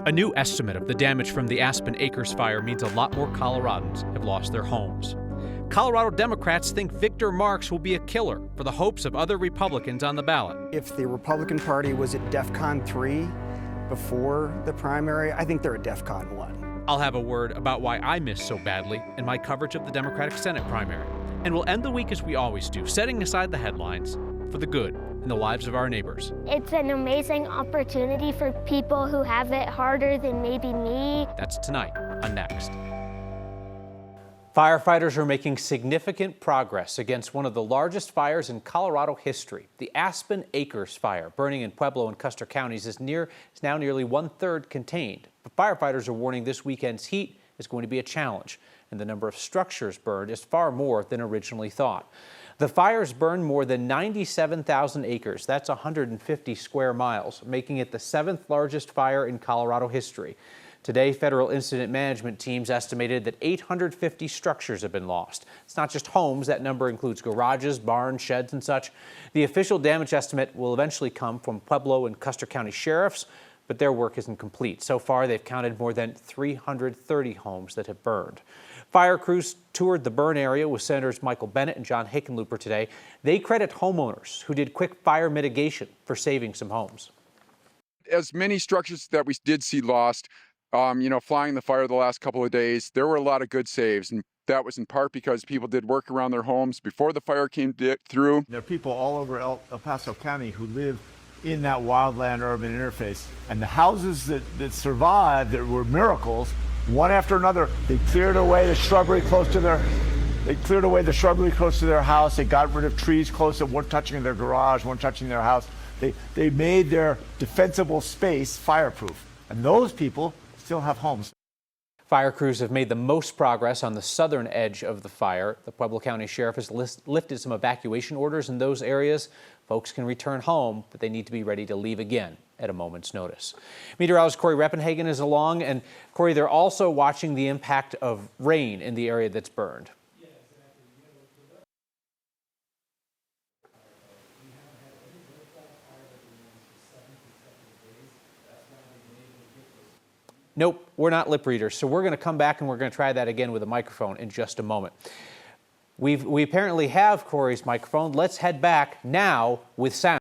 A new estimate of the damage from the Aspen Acres Fire means a lot more Coloradans have lost their homes. Colorado Democrats think Victor Marx will be a killer for the hopes of other Republicans on the ballot. If the Republican Party was at DEFCON 3 before the primary, I think they're at DEFCON 1. I'll have a word about why I missed so badly in my coverage of the Democratic Senate primary. And we'll end the week as we always do, setting aside the headlines for the good in the lives of our neighbors. It's an amazing opportunity for people who have it harder than maybe me. That's tonight on Next. Firefighters are making significant progress against one of the largest fires in Colorado history. The Aspen Acres Fire, burning in Pueblo and Custer counties, is now nearly one-third contained. But firefighters are warning this weekend's heat is going to be a challenge, and the number of structures burned is far more than originally thought. The fires burned more than 97,000 acres. That's 150 square miles, making it the seventh largest fire in Colorado history. Today, federal incident management teams estimated that 850 structures have been lost. It's not just homes. That number includes garages, barns, sheds, and such. The official damage estimate will eventually come from Pueblo and Custer County sheriffs, but their work isn't complete. So far, they've counted more than 330 homes that have burned. Fire crews toured the burn area with Senators Michael Bennet and John Hickenlooper today. They credit homeowners who did quick fire mitigation for saving some homes. As many structures that we did see lost, flying the fire the last couple of days, there were a lot of good saves. And that was in part because people did work around their homes before the fire came through. There are people all over El Paso County who live in that wildland-urban interface. And the houses that survived, that were miracles, one after another, they cleared away the shrubbery close to their house. They got rid of trees close that weren't touching their garage, weren't touching their house. They made their defensible space fireproof. And those people still have homes. Fire crews have made the most progress on the southern edge of the fire. The Pueblo County Sheriff has lifted some evacuation orders in those areas. Folks can return home, but they need to be ready to leave again at a moment's notice. Meteorologist Corey Reppenhagen is along, and Corey, they're also watching the impact of rain in the area that's burned. Nope, we're not lip readers, so we're going to come back and we're going to try that again with a microphone in just a moment. We apparently have Corey's microphone. Let's head back now with sound.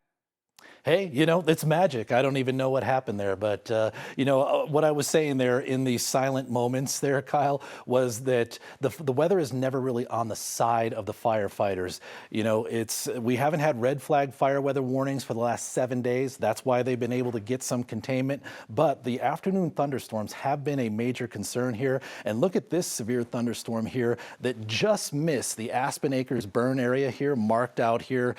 Hey, it's magic. I don't even know what happened there. But, what I was saying there in the silent moments there, Kyle, was that the weather is never really on the side of the firefighters. We haven't had red flag fire weather warnings for the last 7 days. That's why they've been able to get some containment. But the afternoon thunderstorms have been a major concern here. And look at this severe thunderstorm here that just missed the Aspen Acres burn area here, marked out here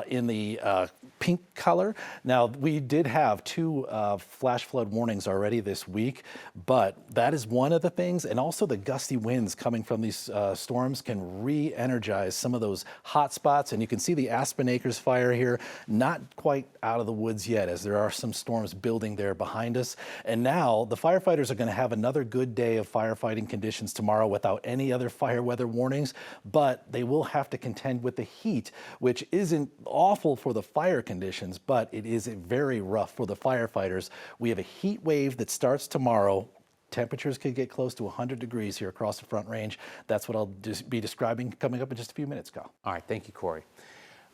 in the pink color. Now, we did have two flash flood warnings already this week, but that is one of the things. And also the gusty winds coming from these storms can re-energize some of those hot spots. And you can see the Aspen Acres Fire here, not quite out of the woods yet, as there are some storms building there behind us. And now the firefighters are going to have another good day of firefighting conditions tomorrow without any other fire weather warnings, but they will have to contend with the heat, which isn't awful for the fire conditions, but it is very rough for the firefighters. We have a heat wave that starts tomorrow. Temperatures could get close to 100 degrees here across the Front Range. That's what I'll just be describing coming up in just a few minutes, Kyle. All right, thank you, Corey.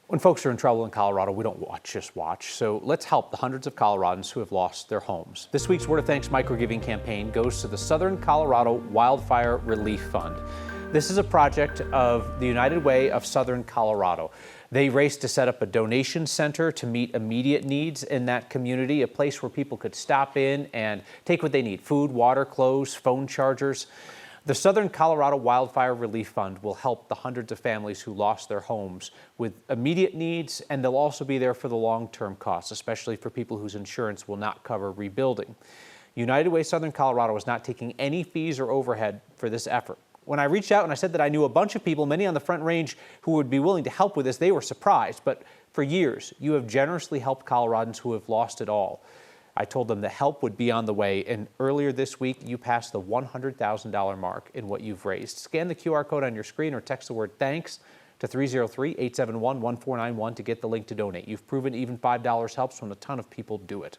When folks are in trouble in Colorado, we don't just watch. So let's help the hundreds of Coloradans who have lost their homes. This week's Word of Thanks microgiving campaign goes to the Southern Colorado Wildfire Relief Fund. This is a project of the United Way of Southern Colorado. They raced to set up a donation center to meet immediate needs in that community, a place where people could stop in and take what they need: food, water, clothes, phone chargers. The Southern Colorado Wildfire Relief Fund will help the hundreds of families who lost their homes with immediate needs, and they'll also be there for the long-term costs, especially for people whose insurance will not cover rebuilding. United Way Southern Colorado is not taking any fees or overhead for this effort. When I reached out and I said that I knew a bunch of people, many on the Front Range, who would be willing to help with this, they were surprised. But for years, you have generously helped Coloradans who have lost it all. I told them the help would be on the way, and earlier this week, you passed the $100,000 mark in what you've raised. Scan the QR code on your screen or text the word THANKS to 303-871-1491 to get the link to donate. You've proven even $5 helps when a ton of people do it.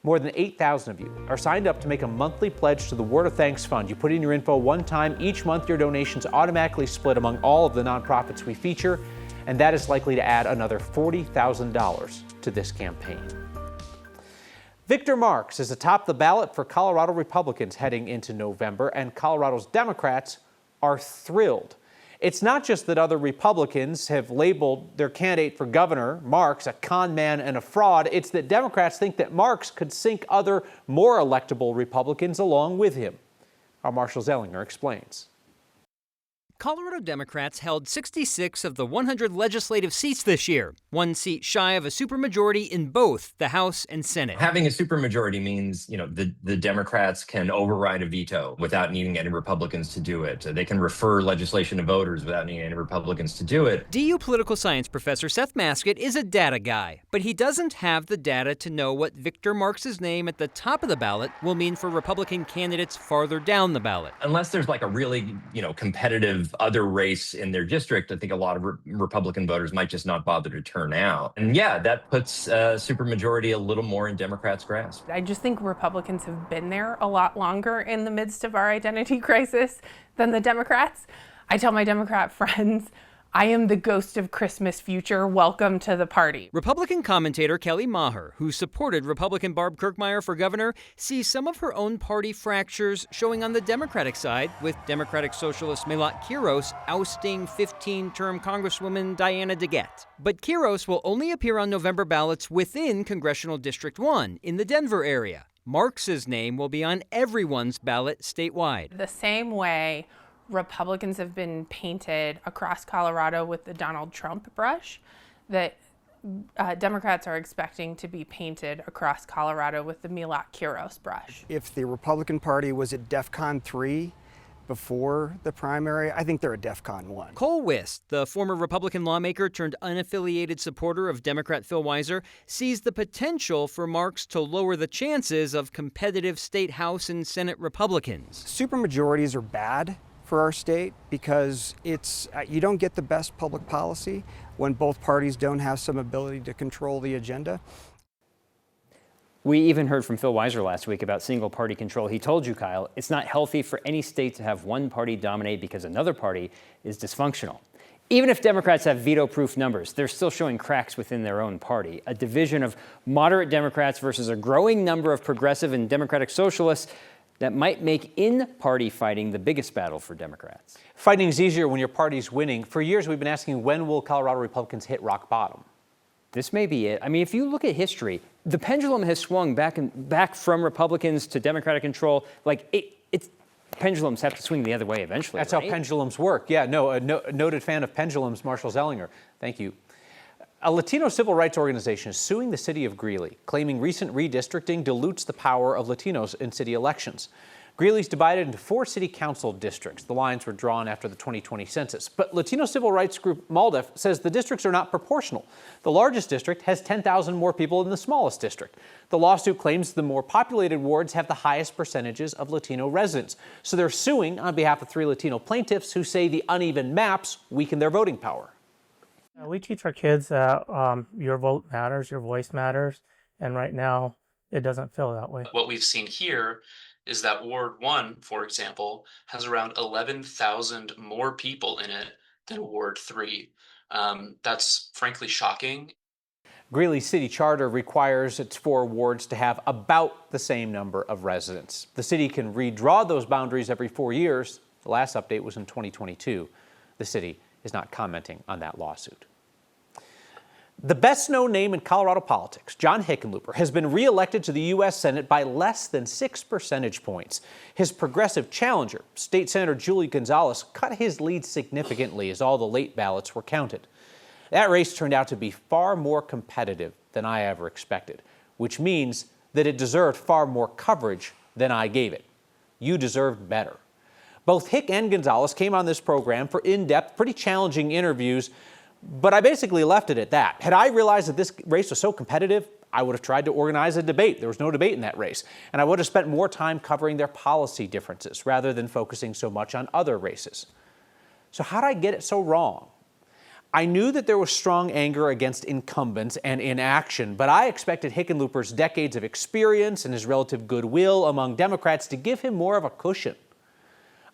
More than 8,000 of you are signed up to make a monthly pledge to the Word of Thanks Fund. You put in your info one time. Each month, your donations automatically split among all of the nonprofits we feature, and that is likely to add another $40,000 to this campaign. Victor Marx is atop the ballot for Colorado Republicans heading into November, and Colorado's Democrats are thrilled. It's not just that other Republicans have labeled their candidate for governor, Marx, a con man and a fraud. It's that Democrats think that Marx could sink other, more electable Republicans along with him. Our Marshall Zellinger explains. Colorado Democrats held 66 of the 100 legislative seats this year, one seat shy of a supermajority in both the House and Senate. Having a supermajority means, the Democrats can override a veto without needing any Republicans to do it. They can refer legislation to voters without needing any Republicans to do it. DU political science professor Seth Maskett is a data guy, but he doesn't have the data to know what Victor Marx's name at the top of the ballot will mean for Republican candidates farther down the ballot. Unless there's like a really, competitive other race in their district, I think a lot of Republican voters might just not bother to turn out. And yeah, that puts supermajority a little more in Democrats' grasp. I just think Republicans have been there a lot longer in the midst of our identity crisis than the Democrats. I tell my Democrat friends, I am the ghost of Christmas future. Welcome to the party. Republican commentator Kelly Maher, who supported Republican Barb Kirkmeyer for governor, sees some of her own party fractures showing on the Democratic side, with Democratic Socialist Melat Quiros ousting 15-term Congresswoman Diana DeGette. But Quiros will only appear on November ballots within Congressional District 1 in the Denver area. Marx's name will be on everyone's ballot statewide. The same way Republicans have been painted across Colorado with the Donald Trump brush, that Democrats are expecting to be painted across Colorado with the Melat Quiros brush. If the Republican Party was at DEFCON 3 before the primary, I think they're at DEFCON 1. Cole Wist, the former Republican lawmaker turned unaffiliated supporter of Democrat Phil Weiser, sees the potential for Marx to lower the chances of competitive state House and Senate Republicans. Supermajorities are bad for our state because you don't get the best public policy when both parties don't have some ability to control the agenda. We even heard from Phil Weiser last week about single party control. He told you, Kyle, it's not healthy for any state to have one party dominate because another party is dysfunctional. Even if Democrats have veto-proof numbers, they're still showing cracks within their own party. A division of moderate Democrats versus a growing number of progressive and Democratic socialists that might make in-party fighting the biggest battle for Democrats. Fighting's easier when your party's winning. For years, we've been asking, when will Colorado Republicans hit rock bottom? This may be it. I mean, if you look at history, the pendulum has swung back from Republicans to Democratic control. Pendulums have to swing the other way eventually. That's right? how pendulums work. Yeah, a noted fan of pendulums, Marshall Zellinger. Thank you. A Latino civil rights organization is suing the city of Greeley, claiming recent redistricting dilutes the power of Latinos in city elections. Greeley's divided into 4 city council districts. The lines were drawn after the 2020 census. But Latino civil rights group MALDEF says the districts are not proportional. The largest district has 10,000 more people than the smallest district. The lawsuit claims the more populated wards have the highest percentages of Latino residents. So they're suing on behalf of 3 Latino plaintiffs who say the uneven maps weaken their voting power. We teach our kids that your vote matters, your voice matters, and right now it doesn't feel that way. What we've seen here is that Ward 1, for example, has around 11,000 more people in it than Ward 3. That's frankly shocking. Greeley's city charter requires its 4 wards to have about the same number of residents. The city can redraw those boundaries every 4 years. The last update was in 2022. The city is not commenting on that lawsuit. The best-known name in Colorado politics, John Hickenlooper, has been re-elected to the U.S. Senate by less than 6 percentage points. His progressive challenger, State Senator Julie Gonzalez, cut his lead significantly as all the late ballots were counted. That race turned out to be far more competitive than I ever expected, which means that it deserved far more coverage than I gave it. You deserved better. Both Hick and Gonzalez came on this program for in-depth, pretty challenging interviews, but I basically left it at that. Had I realized that this race was so competitive, I would have tried to organize a debate. There was no debate in that race. And I would have spent more time covering their policy differences rather than focusing so much on other races. So how did I get it so wrong? I knew that there was strong anger against incumbents and inaction, but I expected Hickenlooper's decades of experience and his relative goodwill among Democrats to give him more of a cushion.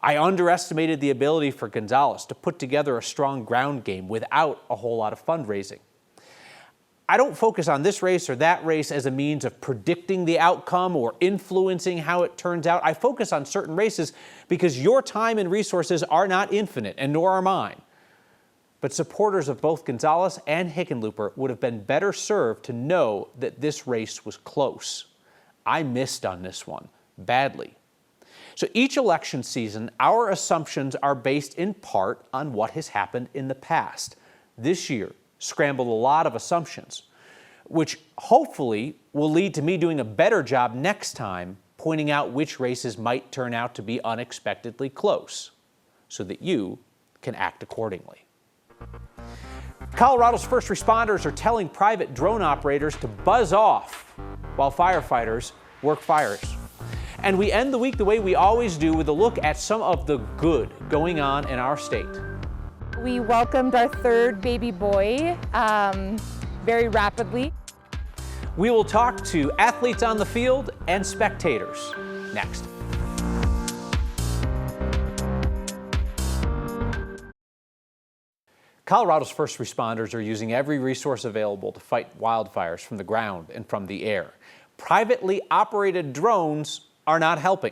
I underestimated the ability for Gonzalez to put together a strong ground game without a whole lot of fundraising. I don't focus on this race or that race as a means of predicting the outcome or influencing how it turns out. I focus on certain races because your time and resources are not infinite, and nor are mine. But supporters of both Gonzalez and Hickenlooper would have been better served to know that this race was close. I missed on this one, badly. So each election season, our assumptions are based in part on what has happened in the past. This year scrambled a lot of assumptions, which hopefully will lead to me doing a better job next time pointing out which races might turn out to be unexpectedly close, so that you can act accordingly. Colorado's first responders are telling private drone operators to buzz off while firefighters work fires. And we end the week the way we always do, with a look at some of the good going on in our state. We welcomed our third baby boy very rapidly. We will talk to athletes on the field and spectators next. Colorado's first responders are using every resource available to fight wildfires from the ground and from the air. Privately operated drones are not helping.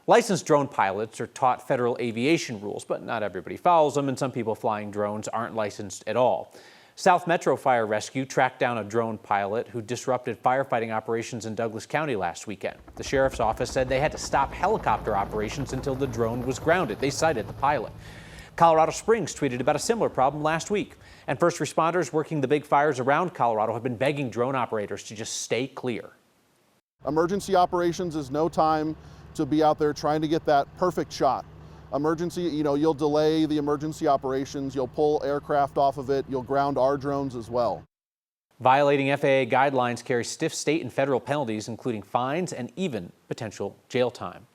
Licensed drone pilots are taught federal aviation rules, but not everybody follows them, and some people flying drones aren't licensed at all. South Metro Fire Rescue tracked down a drone pilot who disrupted firefighting operations in Douglas County last weekend. The sheriff's office said they had to stop helicopter operations until the drone was grounded. They cited the pilot. Colorado Springs tweeted about a similar problem last week, and first responders working the big fires around Colorado have been begging drone operators to just stay clear. Emergency operations is no time to be out there trying to get that perfect shot. Emergency, you'll delay the emergency operations, you'll pull aircraft off of it, you'll ground our drones as well. Violating FAA guidelines carries stiff state and federal penalties, including fines and even potential jail time.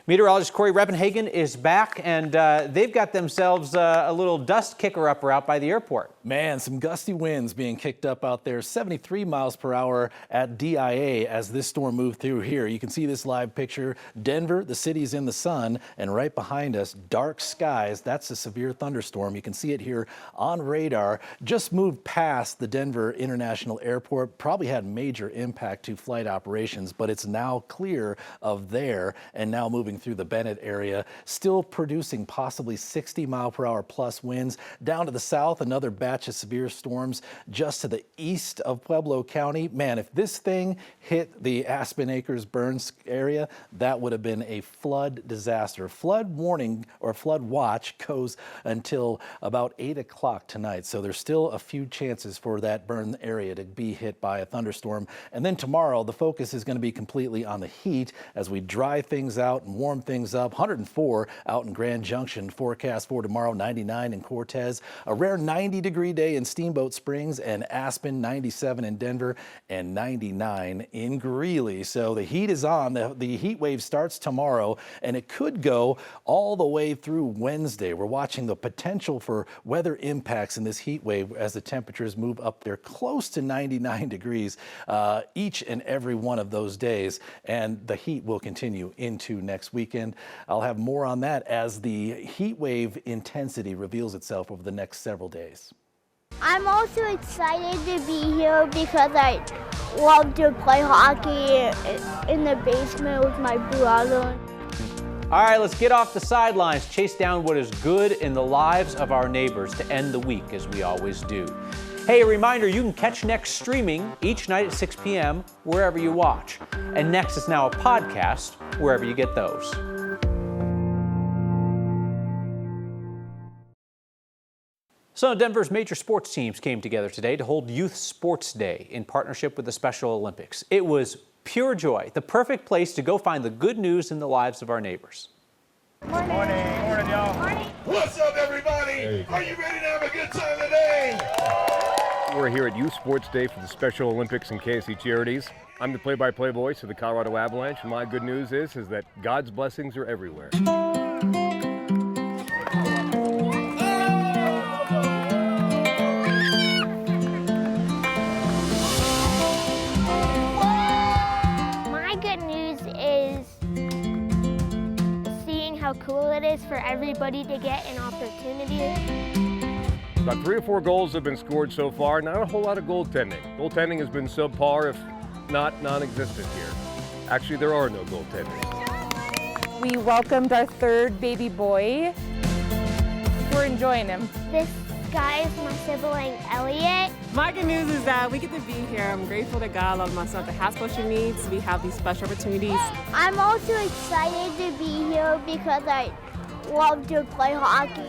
Meteorologist Corey Reppenhagen is back, and they've got themselves a little dust kicker-upper out by the airport. Man, some gusty winds being kicked up out there, 73 miles per hour at DIA as this storm moved through here. You can see this live picture. Denver, the city's in the sun, and right behind us, dark skies. That's a severe thunderstorm. You can see it here on radar. Just moved past the Denver International Airport. Probably had major impact to flight operations, but it's now clear of there and now moving through the Bennett area, still producing possibly 60 mile per hour plus winds. Down to the south, another batch of severe storms just to the east of Pueblo County. Man, if this thing hit the Aspen Acres Burns area, that would have been a flood disaster. Flood warning or flood watch goes until about 8 o'clock tonight. So there's still a few chances for that Burn area to be hit by a thunderstorm. And then tomorrow, the focus is going to be completely on the heat as we dry things out and warm things up. 104 out in Grand Junction. Forecast for tomorrow, 99 in Cortez. A rare 90-degree day in Steamboat Springs and Aspen, 97 in Denver, and 99 in Greeley. So the heat is on. The heat wave starts tomorrow, and it could go all the way through Wednesday. We're watching the potential for weather impacts in this heat wave as the temperatures move up there close to 99 degrees each and every one of those days, and the heat will continue into next weekend. I'll have more on that as the heat wave intensity reveals itself over the next several days. I'm also excited to be here because I love to play hockey in the basement with my brother. All right, let's get off the sidelines, chase down what is good in the lives of our neighbors to end the week, as we always do. Hey, a reminder, you can catch Next streaming each night at 6 p.m. wherever you watch. And Next is now a podcast wherever you get those. Some of Denver's major sports teams came together today to hold Youth Sports Day in partnership with the Special Olympics. It was pure joy, the perfect place to go find the good news in the lives of our neighbors. Morning. Morning, y'all. Morning. What's up, everybody? Are you ready to have a good time today? We're here at Youth Sports Day for the Special Olympics and KSC Charities. I'm the play-by-play voice of the Colorado Avalanche, and my good news is that God's blessings are everywhere. how cool it is for everybody to get an opportunity. About 3 or 4 goals have been scored so far. Not a whole lot of goaltending. Goaltending has been subpar, if not non-existent here. Actually, there are no goaltenders. We welcomed our third baby boy. We're enjoying him. This guy is my sibling, Elliot. My good news is that we get to be here. I'm grateful to God, I love my son that has special needs. We have these special opportunities. I'm also excited to be here because I love to play hockey.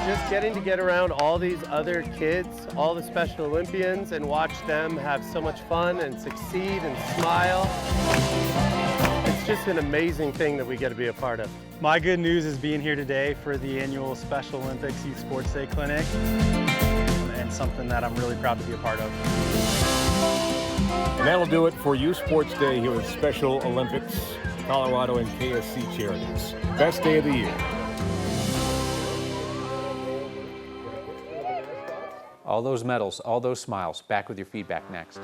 Just getting to get around all these other kids, all the Special Olympians, and watch them have so much fun and succeed and smile. It's just an amazing thing that we get to be a part of. My good news is being here today for the annual Special Olympics Youth Sports Day Clinic, and something that I'm really proud to be a part of. And that'll do it for Youth Sports Day here at Special Olympics, Colorado and KSC Charities. Best day of the year. All those medals, all those smiles. Back with your feedback next.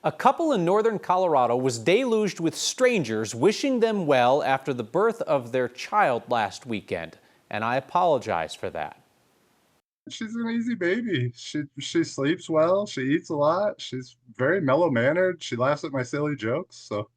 A couple in northern Colorado was deluged with strangers wishing them well after the birth of their child last weekend, and I apologize for that. She's an easy baby. She sleeps well, she eats a lot, she's very mellow-mannered, she laughs at my silly jokes, so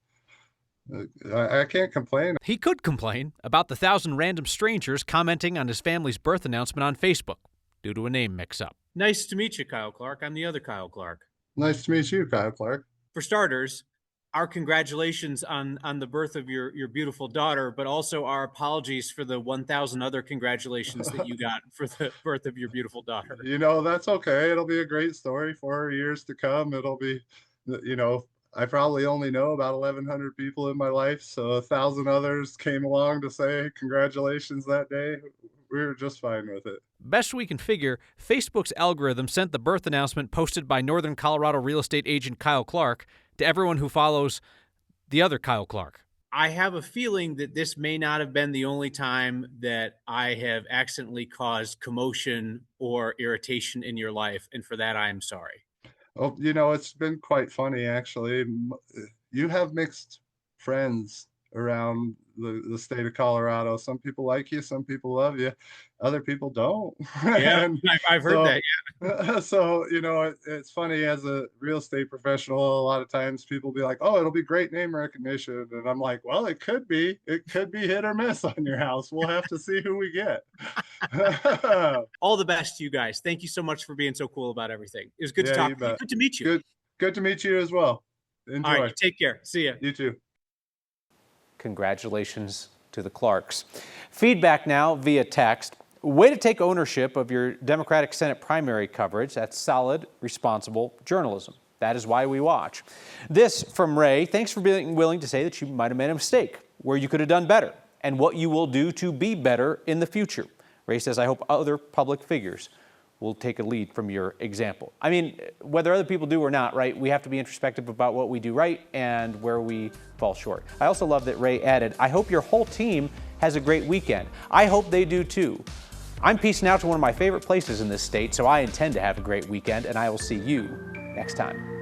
I can't complain. He could complain about the 1,000 random strangers commenting on his family's birth announcement on Facebook due to a name mix-up. Nice to meet you, Kyle Clark. I'm the other Kyle Clark. Nice to meet you, Kyle Clark. For starters, our congratulations on the birth of your beautiful daughter, but also our apologies for the 1,000 other congratulations that you got for the birth of your beautiful daughter. You know, that's okay. It'll be a great story for years to come. It'll be, you know, I probably only know about 1,100 people in my life, so 1,000 others came along to say congratulations that day. We were just fine with it. Best we can figure, Facebook's algorithm sent the birth announcement posted by Northern Colorado real estate agent Kyle Clark to everyone who follows the other Kyle Clark. I have a feeling that this may not have been the only time that I have accidentally caused commotion or irritation in your life, and for that I am sorry. Oh, you know, it's been quite funny, actually. You have mixed friends around the state of Colorado. Some people like you, some people love you, other people don't. Yeah, I've heard that, yeah. So, you know, it's funny, as a real estate professional, a lot of times people be like, oh, it'll be great name recognition. And I'm like, well, it could be hit or miss on your house. We'll have to see who we get. All the best to you guys. Thank you so much for being so cool about everything. It was good to talk to you. Good to meet you. Good to meet you as well. Enjoy. All right, take care. See ya. You too. Congratulations to the Clarks. Feedback now via text. Way to take ownership of your Democratic Senate primary coverage. That's solid, responsible journalism. That is why we watch. This from Ray. Thanks for being willing to say that you might have made a mistake, where you could have done better, and what you will do to be better in the future. Ray says, I hope other public figures will take a lead from your example. I mean, whether other people do or not, right, we have to be introspective about what we do right and where we fall short. I also love that Ray added, I hope your whole team has a great weekend. I hope they do too. I'm peacing out to one of my favorite places in this state, so I intend to have a great weekend, and I will see you next time.